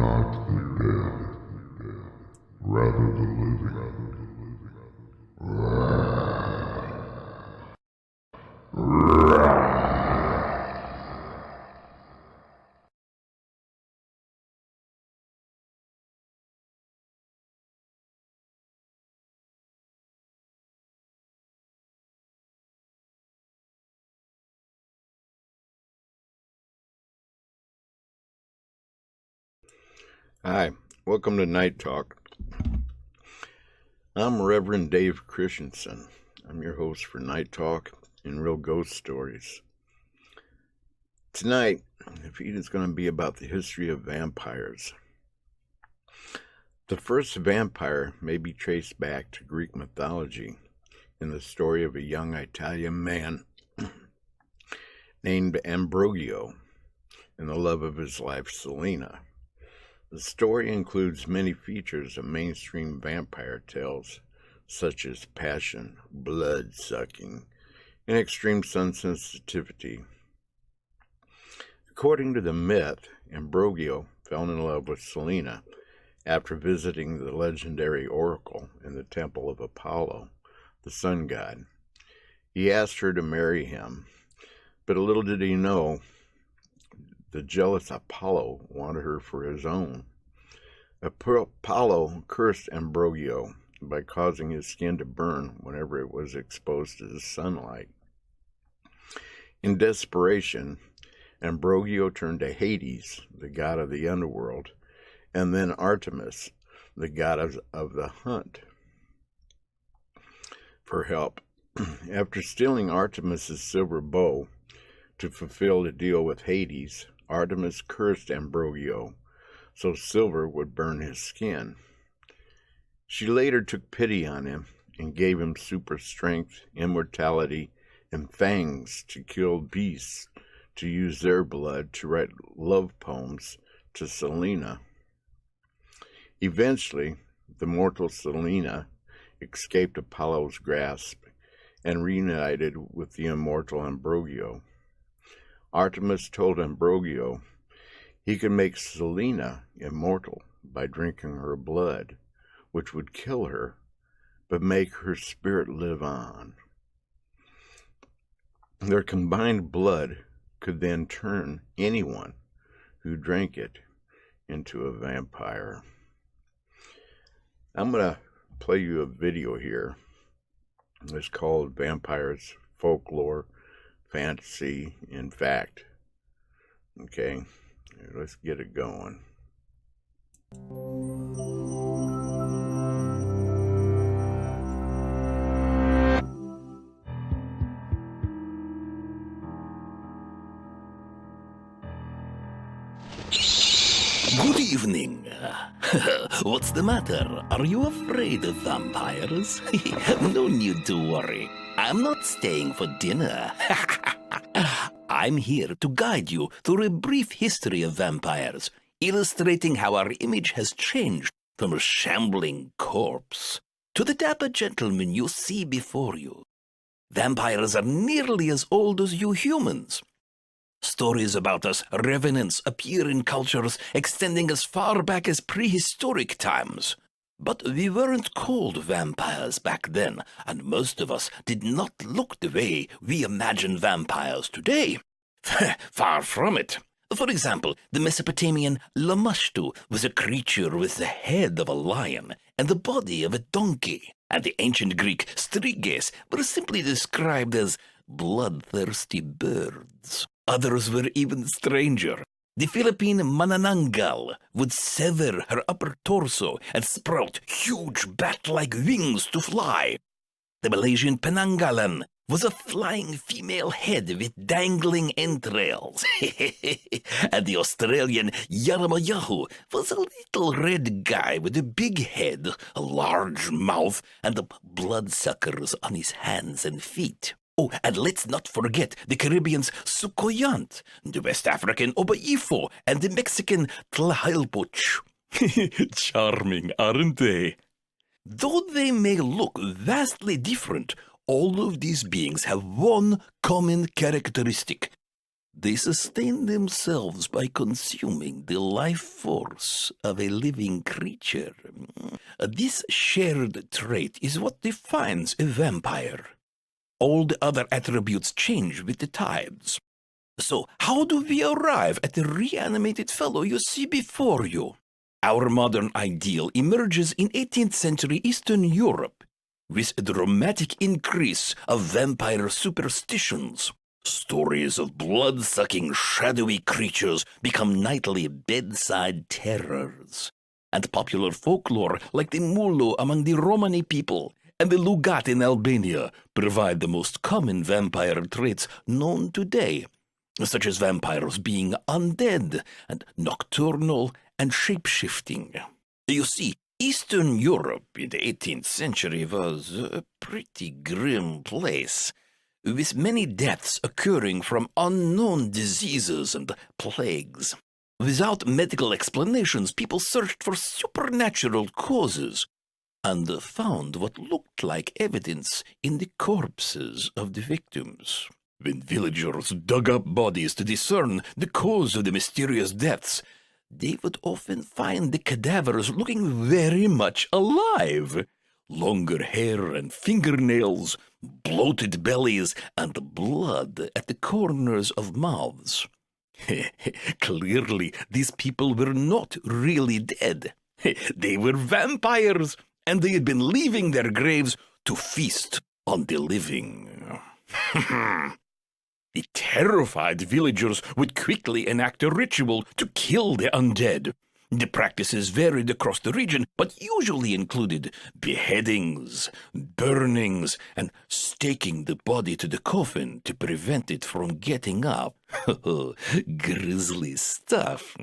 not the dead, rather the living. Hi, welcome to Night Talk. I'm Reverend Dave Christensen. I'm your host for Night Talk and Real Ghost Stories. Tonight, the feed is going to be about the history of vampires. The first vampire may be traced back to Greek mythology in the story of a young Italian man named Ambrogio and the love of his life, Selena. The story includes many features of mainstream vampire tales, such as passion, blood-sucking, and extreme sun sensitivity. According to the myth, Ambrogio fell in love with Selena after visiting the legendary oracle in the temple of Apollo, the sun god. He asked her to marry him, but little did he know the jealous Apollo wanted her for his own. Apollo cursed Ambrogio by causing his skin to burn whenever it was exposed to the sunlight. In desperation, Ambrogio turned to Hades, the god of the underworld, and then Artemis, the goddess of the hunt, for help. After stealing Artemis's silver bow to fulfill the deal with Hades, Artemis cursed Ambrogio so silver would burn his skin. She later took pity on him and gave him super strength, immortality, and fangs to kill beasts to use their blood to write love poems to Selena. Eventually, the mortal Selena escaped Apollo's grasp and reunited with the immortal Ambrogio. Artemis told Ambrogio he could make Selena immortal by drinking her blood, which would kill her, but make her spirit live on. Their combined blood could then turn anyone who drank it into a vampire. I'm going to play you a video here. It's called Vampires, Folklore, Fantasy, and Fact. Okay, let's get it going. Good evening. What's the matter? Are you afraid of vampires? No need to worry. I'm not staying for dinner. I'm here to guide you through a brief history of vampires, illustrating how our image has changed from a shambling corpse to the dapper gentleman you see before you. Vampires are nearly as old as you humans. Stories about us revenants appear in cultures extending as far back as prehistoric times. But we weren't called vampires back then, and most of us did not look the way we imagine vampires today. Far from it. For example, the Mesopotamian Lamashtu was a creature with the head of a lion and the body of a donkey, and the ancient Greek striges were simply described as bloodthirsty birds. Others were even stranger. The Philippine manananggal would sever her upper torso and sprout huge bat-like wings to fly. The Malaysian penanggalan was a flying female head with dangling entrails. And the Australian Yaramayahu was a little red guy with a big head, a large mouth, and the bloodsuckers on his hands and feet. Oh, and let's not forget the Caribbean's Sukoyant, the West African Obaifo, and the Mexican Tlahelpoch. Charming, aren't they? Though they may look vastly different, all of these beings have one common characteristic. They sustain themselves by consuming the life force of a living creature. This shared trait is what defines a vampire. All the other attributes change with the tides. So, how do we arrive at the reanimated fellow you see before you? Our modern ideal emerges in 18th century Eastern Europe, with a dramatic increase of vampire superstitions. Stories of blood-sucking shadowy creatures become nightly bedside terrors. And popular folklore like the Mulo among the Romani people and the Lugat in Albania provide the most common vampire traits known today, such as vampires being undead and nocturnal and shape-shifting. You see, Eastern Europe in the 18th century was a pretty grim place, with many deaths occurring from unknown diseases and plagues. Without medical explanations, people searched for supernatural causes and found what looked like evidence in the corpses of the victims. When villagers dug up bodies to discern the cause of the mysterious deaths, they would often find the cadavers looking very much alive. Longer hair and fingernails, bloated bellies, and blood at the corners of mouths. Clearly, these people were not really dead. They were vampires, and they had been leaving their graves to feast on the living. The terrified villagers would quickly enact a ritual to kill the undead. The practices varied across the region, but usually included beheadings, burnings, and staking the body to the coffin to prevent it from getting up. Grisly stuff.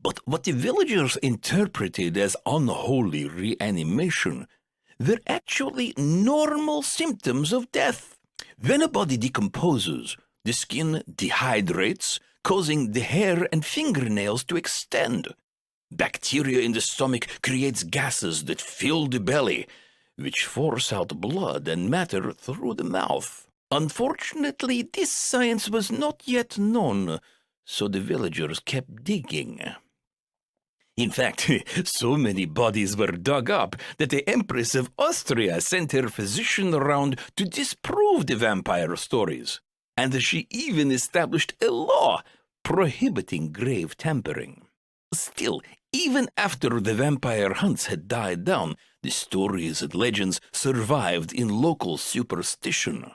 But what the villagers interpreted as unholy reanimation were actually normal symptoms of death. When a body decomposes, the skin dehydrates, causing the hair and fingernails to extend. Bacteria in the stomach creates gases that fill the belly, which force out blood and matter through the mouth. Unfortunately, this science was not yet known, so the villagers kept digging. In fact, so many bodies were dug up that the Empress of Austria sent her physician around to disprove the vampire stories. And she even established a law prohibiting grave tampering. Still, even after the vampire hunts had died down, the stories and legends survived in local superstition.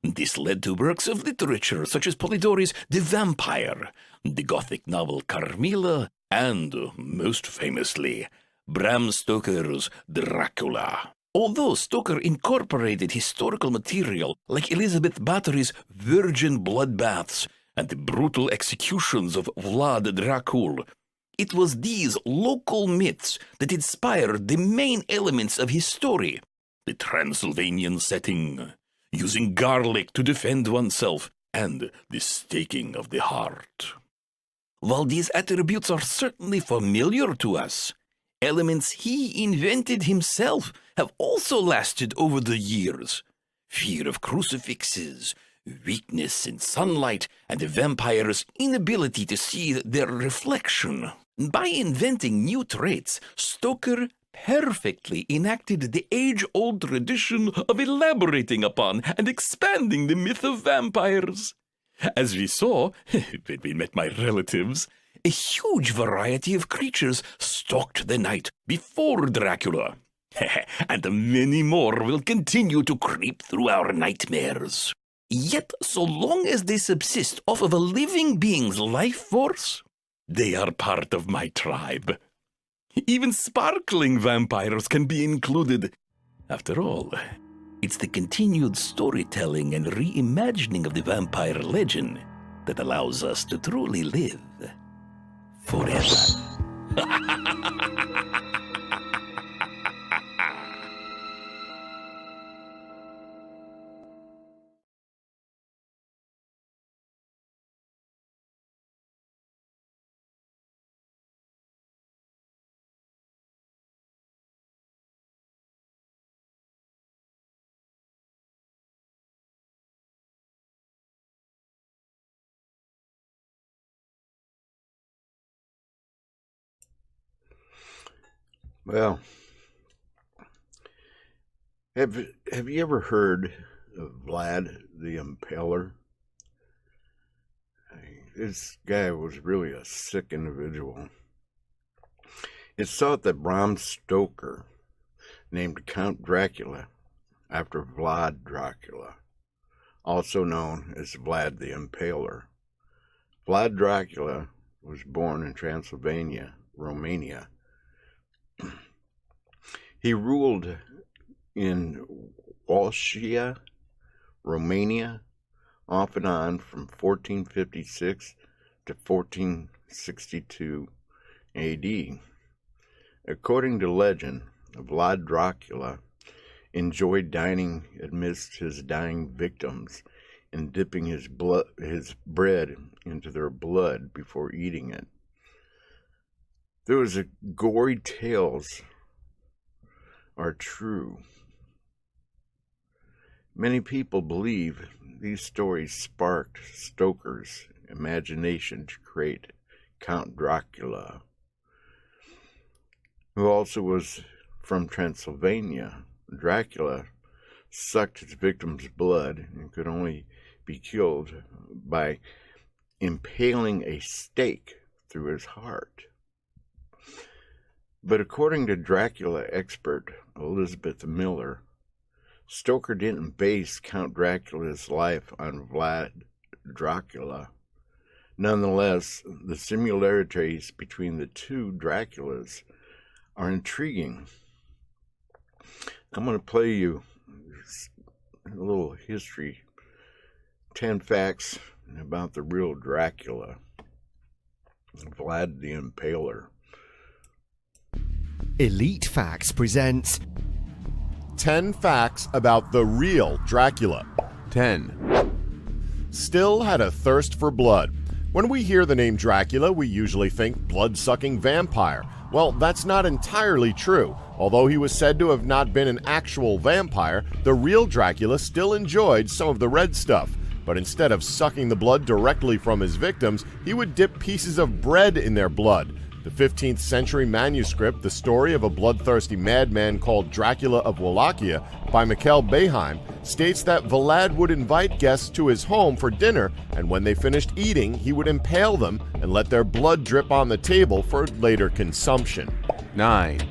This led to works of literature such as Polidori's The Vampire, the Gothic novel Carmilla, and, most famously, Bram Stoker's Dracula. Although Stoker incorporated historical material like Elizabeth Bathory's virgin bloodbaths and the brutal executions of Vlad Dracula, it was these local myths that inspired the main elements of his story. The Transylvanian setting, using garlic to defend oneself, and the staking of the heart. While these attributes are certainly familiar to us, elements he invented himself have also lasted over the years. Fear of crucifixes, weakness in sunlight, and the vampire's inability to see their reflection. By inventing new traits, Stoker perfectly enacted the age-old tradition of elaborating upon and expanding the myth of vampires. As we saw, when we met my relatives, a huge variety of creatures stalked the night before Dracula. And many more will continue to creep through our nightmares. Yet, so long as they subsist off of a living being's life force, they are part of my tribe. Even sparkling vampires can be included. After all, it's the continued storytelling and reimagining of the vampire legend that allows us to truly live forever. Well, have you ever heard of Vlad the Impaler? This guy was really a sick individual. It's thought that Bram Stoker named Count Dracula after Vlad Dracula, also known as Vlad the Impaler. Vlad Dracula was born in Transylvania, Romania. He ruled in Wallachia, Romania, off and on from 1456 to 1462 AD. According to legend, Vlad Dracula enjoyed dining amidst his dying victims and dipping his bread into their blood before eating it. There was gory tales are true. Many people believe these stories sparked Stoker's imagination to create Count Dracula, who also was from Transylvania. Dracula sucked his victim's blood and could only be killed by impaling a stake through his heart. But according to Dracula expert Elizabeth Miller, Stoker didn't base Count Dracula's life on Vlad Dracula. Nonetheless, the similarities between the two Draculas are intriguing. I'm going to play you a little history, 10 facts about the real Dracula, Vlad the Impaler. Elite Facts presents 10 facts about the real Dracula. 10. Still had a thirst for blood. When we hear the name Dracula, we usually think blood-sucking vampire. Well, that's not entirely true. Although he was said to have not been an actual vampire, the real Dracula still enjoyed some of the red stuff. But instead of sucking the blood directly from his victims, he would dip pieces of bread in their blood. The 15th century manuscript, The Story of a Bloodthirsty Madman Called Dracula of Wallachia, by Mikhail Beheim, states that Vlad would invite guests to his home for dinner, and when they finished eating, he would impale them and let their blood drip on the table for later consumption. 9.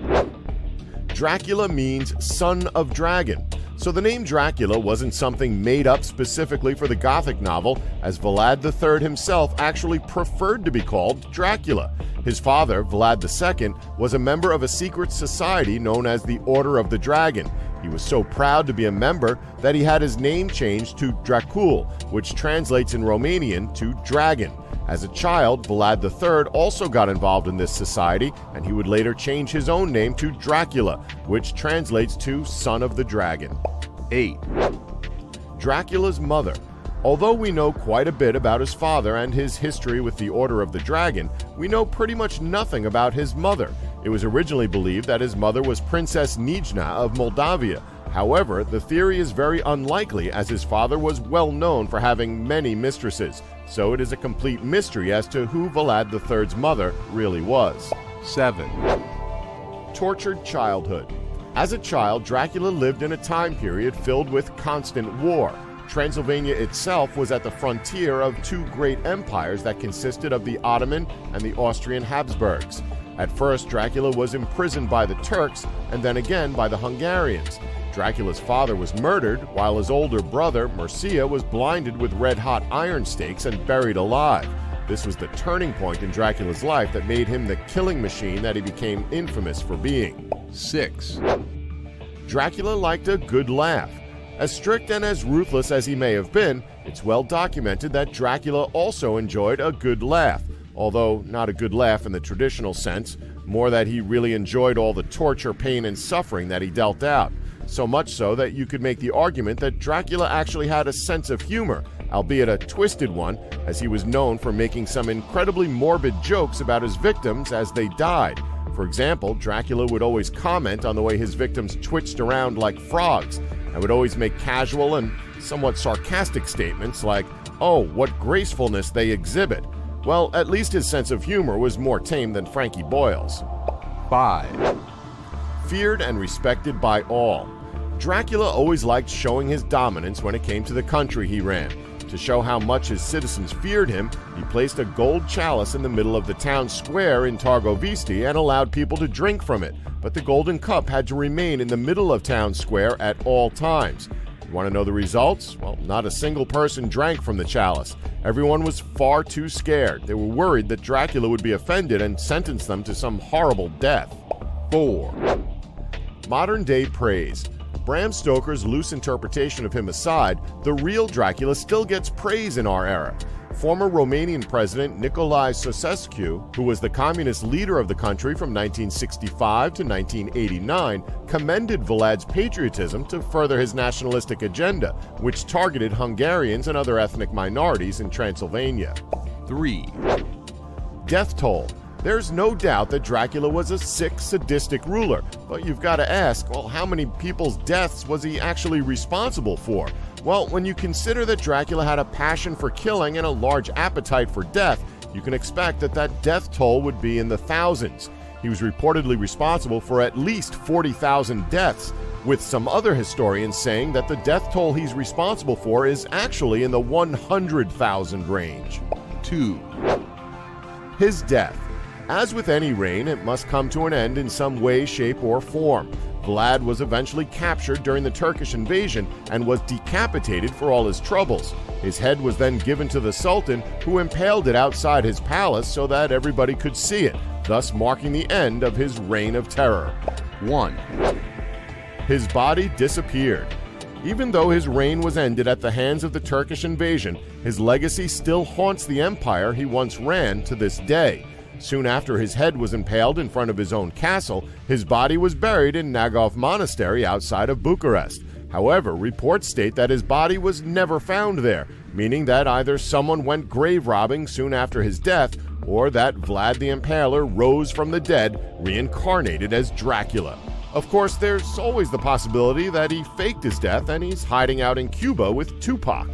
Dracula means son of dragon. So the name Dracula wasn't something made up specifically for the Gothic novel, as Vlad III himself actually preferred to be called Dracula. His father, Vlad II, was a member of a secret society known as the Order of the Dragon. He was so proud to be a member that he had his name changed to Dracul, which translates in Romanian to dragon. As a child, Vlad III also got involved in this society, and he would later change his own name to Dracula, which translates to son of the dragon. 8. Dracula's mother. Although we know quite a bit about his father and his history with the Order of the Dragon, we know pretty much nothing about his mother. It was originally believed that his mother was Princess Nijna of Moldavia. However, the theory is very unlikely, as his father was well known for having many mistresses, so it is a complete mystery as to who Vlad III's mother really was. 7. Tortured childhood. As a child, Dracula lived in a time period filled with constant war. Transylvania itself was at the frontier of two great empires that consisted of the Ottoman and the Austrian Habsburgs. At first, Dracula was imprisoned by the Turks and then again by the Hungarians. Dracula's father was murdered, while his older brother, Mircea, was blinded with red-hot iron stakes and buried alive. This was the turning point in Dracula's life that made him the killing machine that he became infamous for being. 6. Dracula liked a good laugh. As strict and as ruthless as he may have been, it's well documented that Dracula also enjoyed a good laugh, although not a good laugh in the traditional sense, more that he really enjoyed all the torture, pain, and suffering that he dealt out. So much so that you could make the argument that Dracula actually had a sense of humor, albeit a twisted one, as he was known for making some incredibly morbid jokes about his victims as they died. For example, Dracula would always comment on the way his victims twitched around like frogs, and would always make casual and somewhat sarcastic statements like, "Oh, what gracefulness they exhibit." Well, at least his sense of humor was more tame than Frankie Boyle's. 5. feared and respected by all. Dracula always liked showing his dominance when it came to the country he ran. To show how much his citizens feared him, he placed a gold chalice in the middle of the town square in Targovisti and allowed people to drink from it, but the golden cup had to remain in the middle of town square at all times. You want to know the results? Well, not a single person drank from the chalice. Everyone was far too scared. They were worried that Dracula would be offended and sentence them to some horrible death. 4. Modern-day praise. Bram Stoker's loose interpretation of him aside, the real Dracula still gets praise in our era. Former Romanian President Nicolae Ceausescu, who was the communist leader of the country from 1965 to 1989, commended Vlad's patriotism to further his nationalistic agenda, which targeted Hungarians and other ethnic minorities in Transylvania. 3. Death toll. There's no doubt that Dracula was a sick, sadistic ruler, but you've got to ask, well, how many people's deaths was he actually responsible for? Well, when you consider that Dracula had a passion for killing and a large appetite for death, you can expect that that death toll would be in the thousands. He was reportedly responsible for at least 40,000 deaths, with some other historians saying that the death toll he's responsible for is actually in the 100,000 range. 2. His death. As with any reign, it must come to an end in some way, shape, or form. Vlad was eventually captured during the Turkish invasion and was decapitated for all his troubles. His head was then given to the Sultan, who impaled it outside his palace so that everybody could see it, thus marking the end of his reign of terror. 1. His body disappeared. Even though his reign was ended at the hands of the Turkish invasion, his legacy still haunts the empire he once ran to this day. Soon after his head was impaled in front of his own castle, his body was buried in Nagov Monastery outside of Bucharest. However, reports state that his body was never found there, meaning that either someone went grave robbing soon after his death, or that Vlad the Impaler rose from the dead, reincarnated as Dracula. Of course, there's always the possibility that he faked his death and he's hiding out in Cuba with Tupac.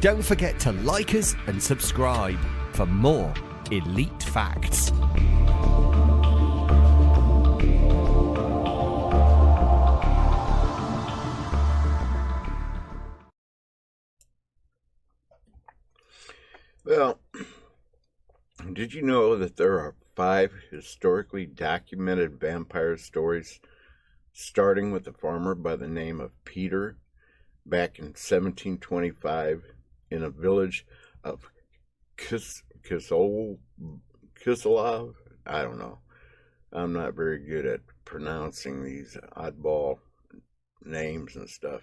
Don't forget to like us and subscribe for more elite facts. Well, did you know that there are 5 historically documented vampire stories, starting with a farmer by the name of Peter back in 1725 in a village of Kislov? I don't know. I'm not very good at pronouncing these oddball names and stuff.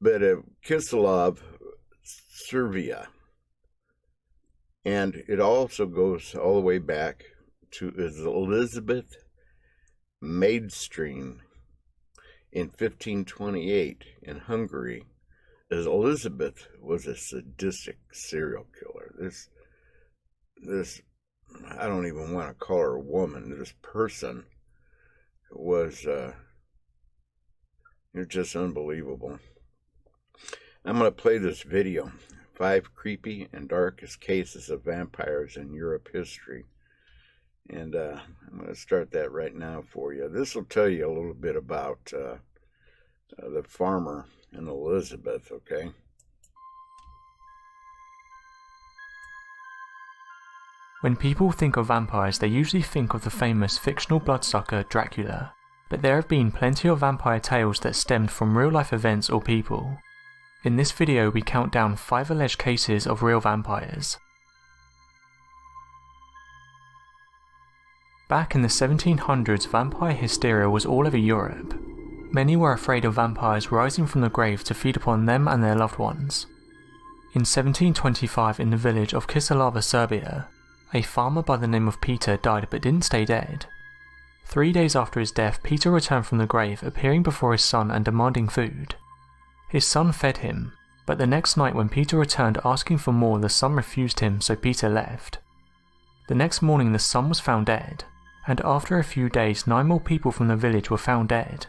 But Kislov, Serbia. And it also goes all the way back to Elizabeth Maidstream in 1528 in Hungary, as Elizabeth was a sadistic serial killer. This I don't even want to call her a woman. This person was just unbelievable. I'm going to play this video. 5 creepy and darkest cases of vampires in Europe history. And I'm going to start that right now for you. This will tell you a little bit about the farmer and Elizabeth, okay? When people think of vampires, they usually think of the famous fictional bloodsucker Dracula, but there have been plenty of vampire tales that stemmed from real-life events or people. In this video we count down 5 alleged cases of real vampires. Back in the 1700s, vampire hysteria was all over Europe. Many were afraid of vampires rising from the grave to feed upon them and their loved ones. In 1725, in the village of Kislava, Serbia, a farmer by the name of Peter died but didn't stay dead. 3 days after his death, Peter returned from the grave, appearing before his son and demanding food. His son fed him, but the next night when Peter returned asking for more, the son refused him, so Peter left. The next morning the son was found dead, and after a few days 9 more people from the village were found dead.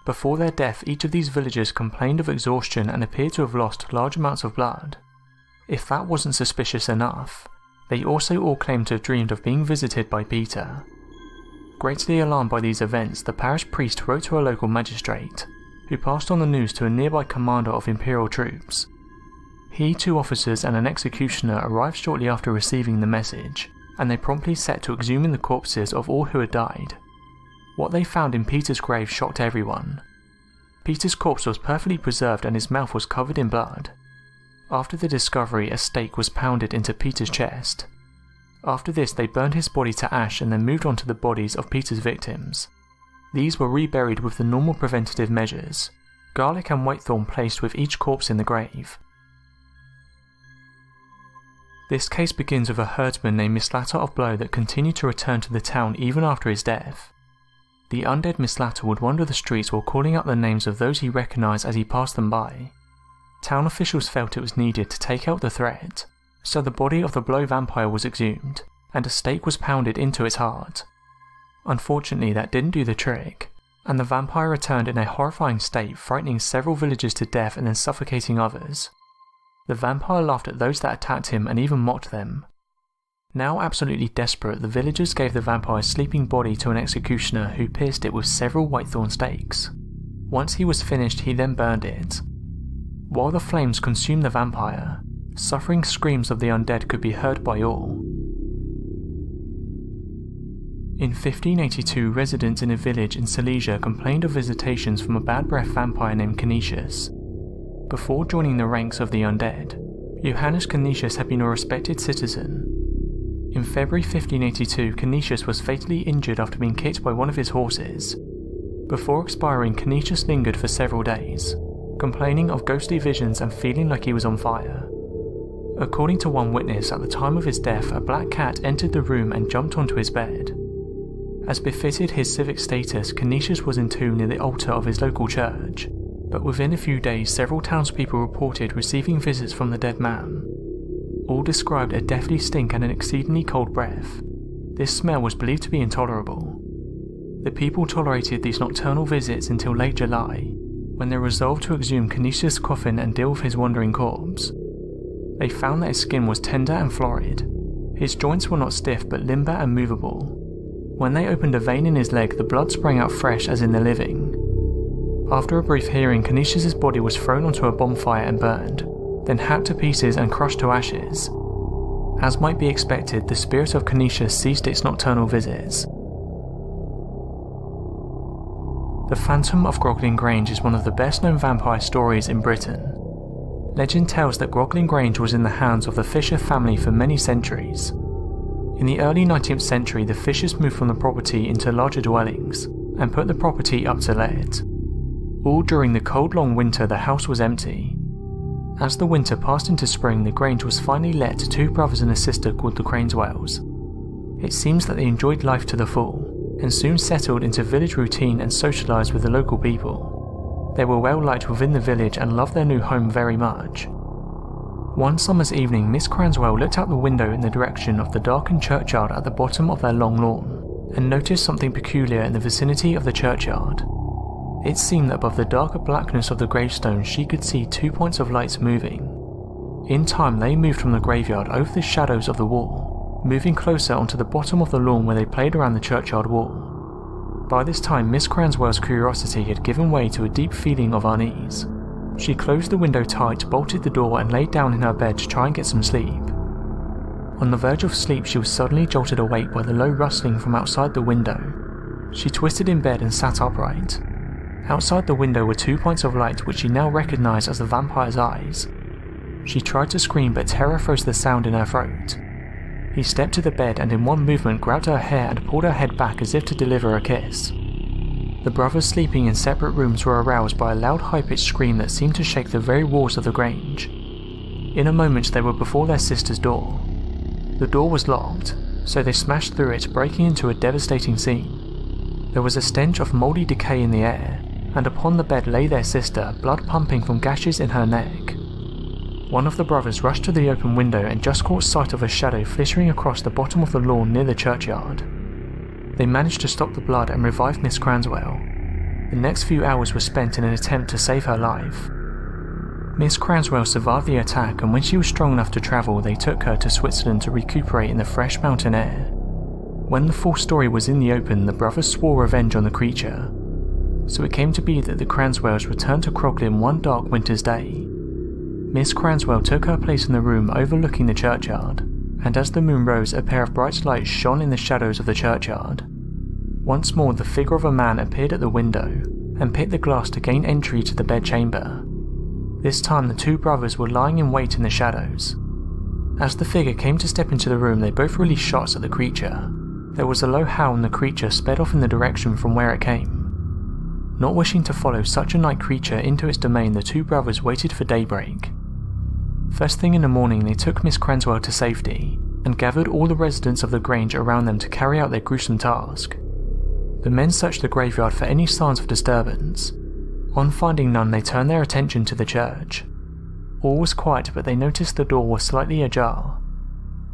Before their death, each of these villagers complained of exhaustion and appeared to have lost large amounts of blood. If that wasn't suspicious enough, they also all claimed to have dreamed of being visited by Peter. Greatly alarmed by these events, the parish priest wrote to a local magistrate, who passed on the news to a nearby commander of imperial troops. He, 2 officers and an executioner arrived shortly after receiving the message, and they promptly set to exhuming the corpses of all who had died. What they found in Peter's grave shocked everyone. Peter's corpse was perfectly preserved and his mouth was covered in blood. After the discovery, a stake was pounded into Peter's chest. After this, they burned his body to ash and then moved on to the bodies of Peter's victims. These were reburied with the normal preventative measures, garlic and whitethorn placed with each corpse in the grave. This case begins with a herdsman named Mislatter of Blow that continued to return to the town even after his death. The undead Mislatter would wander the streets while calling out the names of those he recognised as he passed them by. Town officials felt it was needed to take out the threat, so the body of the Blow vampire was exhumed, and a stake was pounded into its heart. Unfortunately, that didn't do the trick, and the vampire returned in a horrifying state, frightening several villagers to death and then suffocating others. The vampire laughed at those that attacked him and even mocked them. Now absolutely desperate, the villagers gave the vampire's sleeping body to an executioner who pierced it with several whitethorn stakes. Once he was finished, he then burned it. While the flames consumed the vampire, suffering screams of the undead could be heard by all. In 1582, residents in a village in Silesia complained of visitations from a bad breath vampire named Canisius. Before joining the ranks of the undead, Johannes Canisius had been a respected citizen. In February 1582, Canisius was fatally injured after being kicked by one of his horses. Before expiring, Canisius lingered for several days, complaining of ghostly visions and feeling like he was on fire. According to one witness, at the time of his death, a black cat entered the room and jumped onto his bed. As befitted his civic status, Canisius was entombed near the altar of his local church, but within a few days several townspeople reported receiving visits from the dead man. All described a deathly stink and an exceedingly cold breath. This smell was believed to be intolerable. The people tolerated these nocturnal visits until late July, when they resolved to exhume Canisius' coffin and deal with his wandering corpse. They found that his skin was tender and florid. His joints were not stiff but limber and movable. When they opened a vein in his leg, the blood sprang out fresh as in the living. After a brief hearing, Canisius' body was thrown onto a bonfire and burned, then hacked to pieces and crushed to ashes. As might be expected, the spirit of Canisius ceased its nocturnal visits. The Phantom of Rockland Grange is one of the best-known vampire stories in Britain. Legend tells that Rockland Grange was in the hands of the Fisher family for many centuries. In the early 19th century, the Fishers moved from the property into larger dwellings and put the property up to let. All during the cold long winter, the house was empty. As the winter passed into spring, the Grange was finally let to 2 brothers and a sister called the Craneswells. It seems that they enjoyed life to the full, and soon settled into village routine and socialised with the local people. They were well liked within the village and loved their new home very much. One summer's evening, Miss Craneswell looked out the window in the direction of the darkened churchyard at the bottom of their long lawn, and noticed something peculiar in the vicinity of the churchyard. It seemed that above the darker blackness of the gravestones she could see 2 points of light moving. In time they moved from the graveyard over the shadows of the wall, moving closer onto the bottom of the lawn where they played around the churchyard wall. By this time Miss Craneswell's curiosity had given way to a deep feeling of unease. She closed the window tight, bolted the door and laid down in her bed to try and get some sleep. On the verge of sleep she was suddenly jolted awake by the low rustling from outside the window. She twisted in bed and sat upright. Outside the window were 2 points of light which she now recognised as the vampire's eyes. She tried to scream but terror froze the sound in her throat. He stepped to the bed and in one movement grabbed her hair and pulled her head back as if to deliver a kiss. The brothers sleeping in separate rooms were aroused by a loud high-pitched scream that seemed to shake the very walls of the Grange. In a moment they were before their sister's door. The door was locked, so they smashed through it, breaking into a devastating scene. There was a stench of mouldy decay in the air, and upon the bed lay their sister, blood pumping from gashes in her neck. One of the brothers rushed to the open window and just caught sight of a shadow flittering across the bottom of the lawn near the churchyard. They managed to stop the blood and revive Miss Craneswell. The next few hours were spent in an attempt to save her life. Miss Craneswell survived the attack, and when she was strong enough to travel they took her to Switzerland to recuperate in the fresh mountain air. When the full story was in the open, the brothers swore revenge on the creature. So it came to be that the Cranswells returned to Rockland one dark winter's day. Miss Cranswell took her place in the room overlooking the churchyard, and as the moon rose, a pair of bright lights shone in the shadows of the churchyard. Once more, the figure of a man appeared at the window and picked the glass to gain entry to the bedchamber. This time, the two brothers were lying in wait in the shadows. As the figure came to step into the room, they both released shots at the creature. There was a low howl and the creature sped off in the direction from where it came. Not wishing to follow such a night creature into its domain, the two brothers waited for daybreak. First thing in the morning, they took Miss Cranswell to safety and gathered all the residents of the Grange around them to carry out their gruesome task. The men searched the graveyard for any signs of disturbance. On finding none, they turned their attention to the church. All was quiet, but they noticed the door was slightly ajar.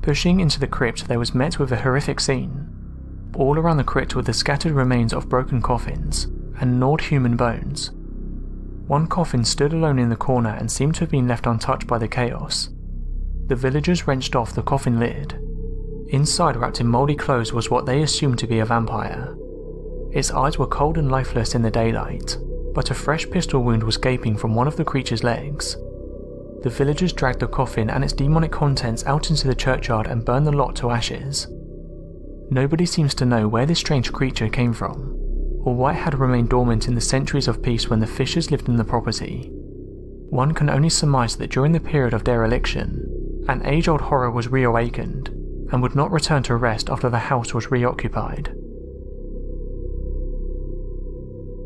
Pushing into the crypt, they was met with a horrific scene. All around the crypt were the scattered remains of broken coffins and gnawed human bones. One coffin stood alone in the corner and seemed to have been left untouched by the chaos. The villagers wrenched off the coffin lid. Inside, wrapped in mouldy clothes, was what they assumed to be a vampire. Its eyes were cold and lifeless in the daylight, but a fresh pistol wound was gaping from one of the creature's legs. The villagers dragged the coffin and its demonic contents out into the churchyard and burned the lot to ashes. Nobody seems to know where this strange creature came from, or why it had remained dormant in the centuries of peace when the Fishers lived in the property. One can only surmise that during the period of dereliction, an age-old horror was reawakened, and would not return to rest after the house was reoccupied.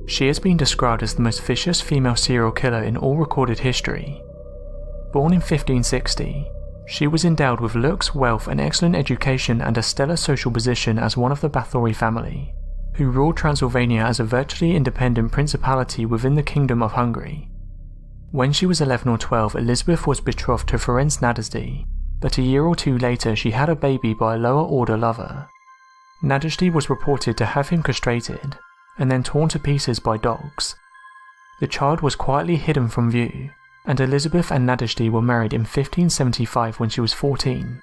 She has been described as the most vicious female serial killer in all recorded history. Born in 1560, she was endowed with looks, wealth, an excellent education and a stellar social position as one of the Pathari family, who ruled Transylvania as a virtually independent principality within the Kingdom of Hungary. When she was 11 or 12, Elizabeth was betrothed to Ferenc Nadezhdy, but a year or two later she had a baby by a lower order lover. Nadezhdy was reported to have him castrated, and then torn to pieces by dogs. The child was quietly hidden from view, and Elizabeth and Nadezhdy were married in 1575 when she was 14.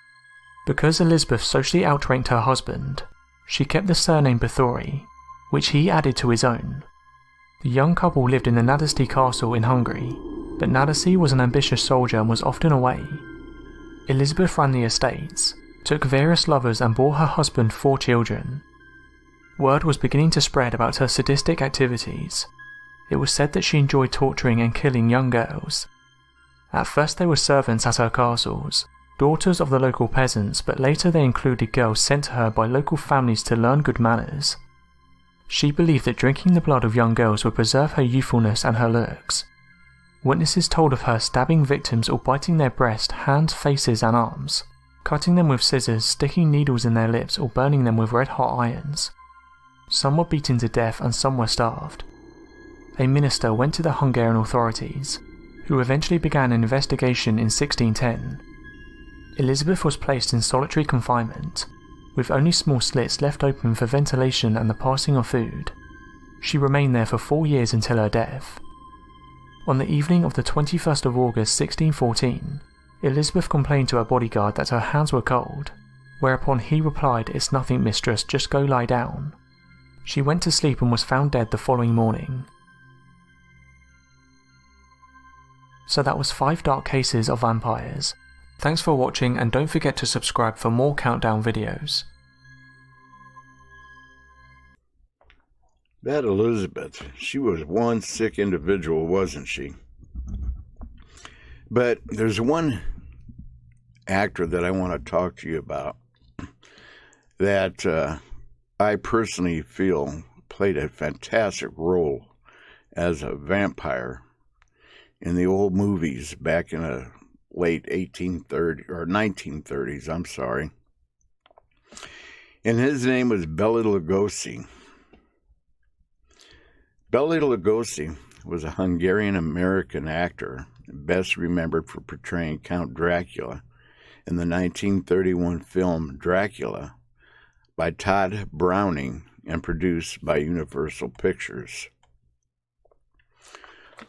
Because Elizabeth socially outranked her husband, she kept the surname Pathari, which he added to his own. The young couple lived in the Nadezhdy castle in Hungary, but Nadezhdy was an ambitious soldier and was often away. Elizabeth ran the estates, took various lovers and bore her husband 4 children. Word was beginning to spread about her sadistic activities. It was said that she enjoyed torturing and killing young girls. At first they were servants at her castles, daughters of the local peasants, but later they included girls sent to her by local families to learn good manners. She believed that drinking the blood of young girls would preserve her youthfulness and her looks. Witnesses told of her stabbing victims or biting their breast, hands, faces and arms, cutting them with scissors, sticking needles in their lips or burning them with red-hot irons. Some were beaten to death and some were starved. A minister went to the Hungarian authorities, who eventually began an investigation in 1610. Elizabeth was placed in solitary confinement, with only small slits left open for ventilation and the passing of food. She remained there for 4 years until her death. On the evening of the 21st of August 1614, Elizabeth complained to her bodyguard that her hands were cold, whereupon he replied, "It's nothing, mistress, just go lie down." She went to sleep and was found dead the following morning. So that was 5 dark cases of vampires. Thanks for watching and don't forget to subscribe for more countdown videos. That Elizabeth, she was one sick individual, wasn't she? But there's one actor that I want to talk to you about that I personally feel played a fantastic role as a vampire in the old movies back in the late 1830s or 1930s, I'm sorry. And his name was Bela Lugosi. Bela Lugosi was a Hungarian-American actor, best remembered for portraying Count Dracula in the 1931 film Dracula by Todd Browning and produced by Universal Pictures.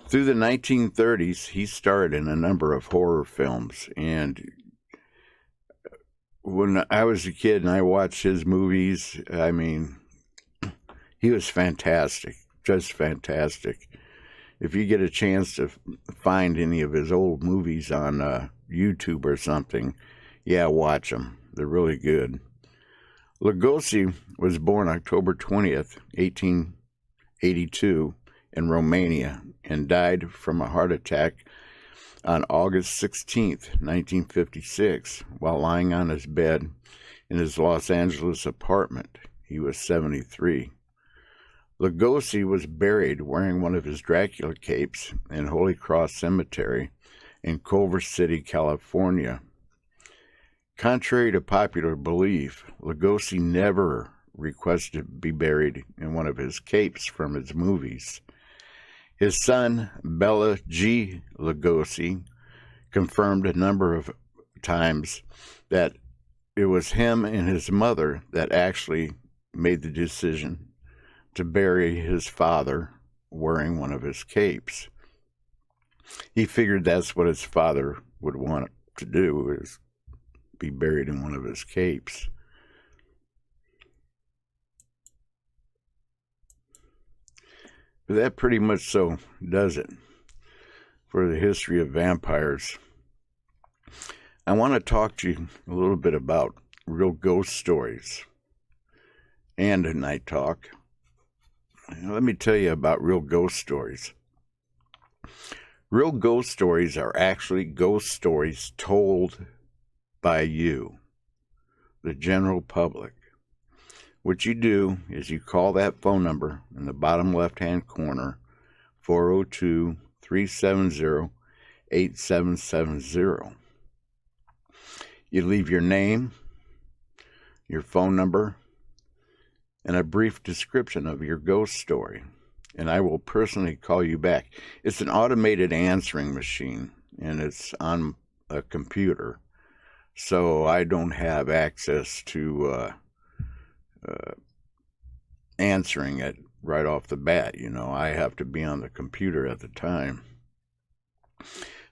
Through the 1930s, he starred in a number of horror films and when I was a kid and I watched his movies, I mean, he was fantastic, just fantastic. If you get a chance to find any of his old movies on YouTube or something, yeah, watch them. They're really good. Lugosi was born October 20th, 1882 in Romania and died from a heart attack on August 16th, 1956, while lying on his bed in his Los Angeles apartment. He was 73. Lugosi was buried wearing one of his Dracula capes in Holy Cross Cemetery in Culver City, California. Contrary to popular belief, Lugosi never requested to be buried in one of his capes from his movies. His son, Bela G. Lugosi, confirmed a number of times that it was him and his mother that actually made the decision to bury his father wearing one of his capes. He figured that's what his father would want to do, is be buried in one of his capes. But that pretty much so does it for the history of vampires. I want to talk to you a little bit about real ghost stories and a night talk. Let me tell you about real ghost stories. Real ghost stories are actually ghost stories told by you, the general public. What you do is you call that phone number in the bottom left-hand corner, 402-370-8770. You leave your name, your phone number, and a brief description of your ghost story, and I will personally call you back. It's an automated answering machine, and it's on a computer, so I don't have access to answering it right off the bat. You know, I have to be on the computer at the time.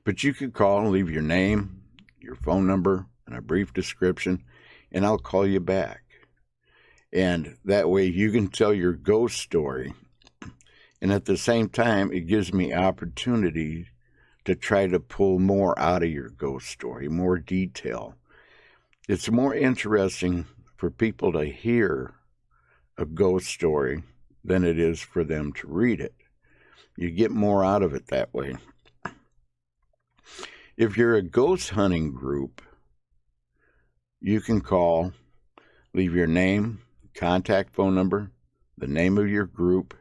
But you can call and leave your name, your phone number, and a brief description, and I'll call you back. And that way you can tell your ghost story. And at the same time, it gives me opportunity to try to pull more out of your ghost story, more detail. It's more interesting for people to hear a ghost story than it is for them to read it. You get more out of it that way. If you're a ghost hunting group, you can call, leave your name, contact phone number, the name of your group,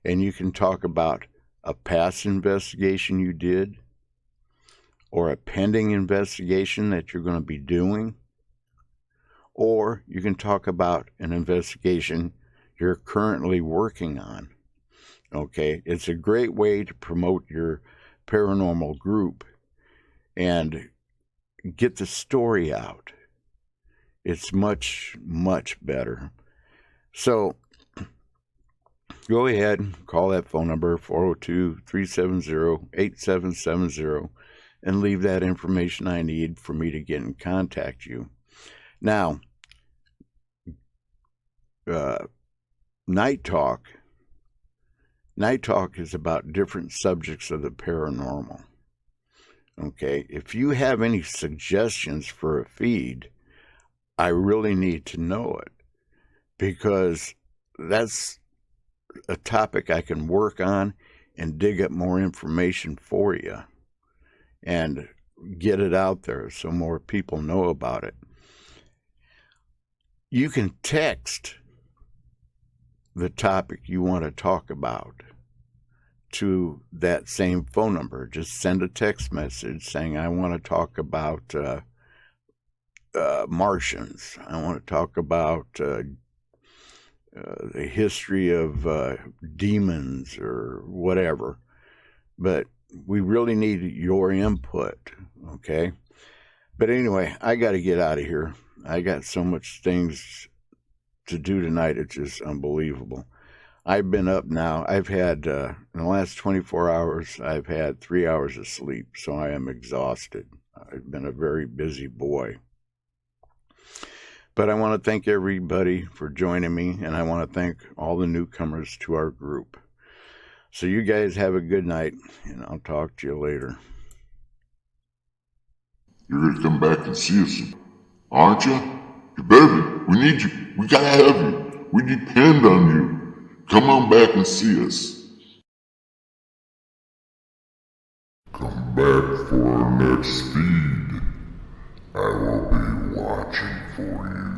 and you can talk about a past investigation you did or a pending investigation that you're going to be doing, or you can talk about an investigation you're currently working on. Okay, it's a great way to promote your paranormal group and get the story out. It's much, much better. So go ahead, call that phone number, 402-370-8770, and leave that information I need for me to get in contact you. Now, Night Talk is about different subjects of the paranormal. Okay, if you have any suggestions for a feed, I really need to know it, because that's a topic I can work on and dig up more information for you and get it out there so more people know about it. You can text the topic you want to talk about to that same phone number. Just send a text message saying, I want to talk about Martians. I want to talk about the history of demons or whatever. But we really need your input, okay? But anyway, I got to get out of here. I got so much things to do tonight. It's just unbelievable. I've been up now. I've had, in the last 24 hours, I've had 3 hours of sleep, so I am exhausted. I've been a very busy boy. But I want to thank everybody for joining me, and I want to thank all the newcomers to our group. So you guys have a good night, and I'll talk to you later. You're gonna come back and see us, aren't you? You better be. We need you. We gotta have you. We depend on you. Come on back and see us. Come back for our next feed. I will be watching for you.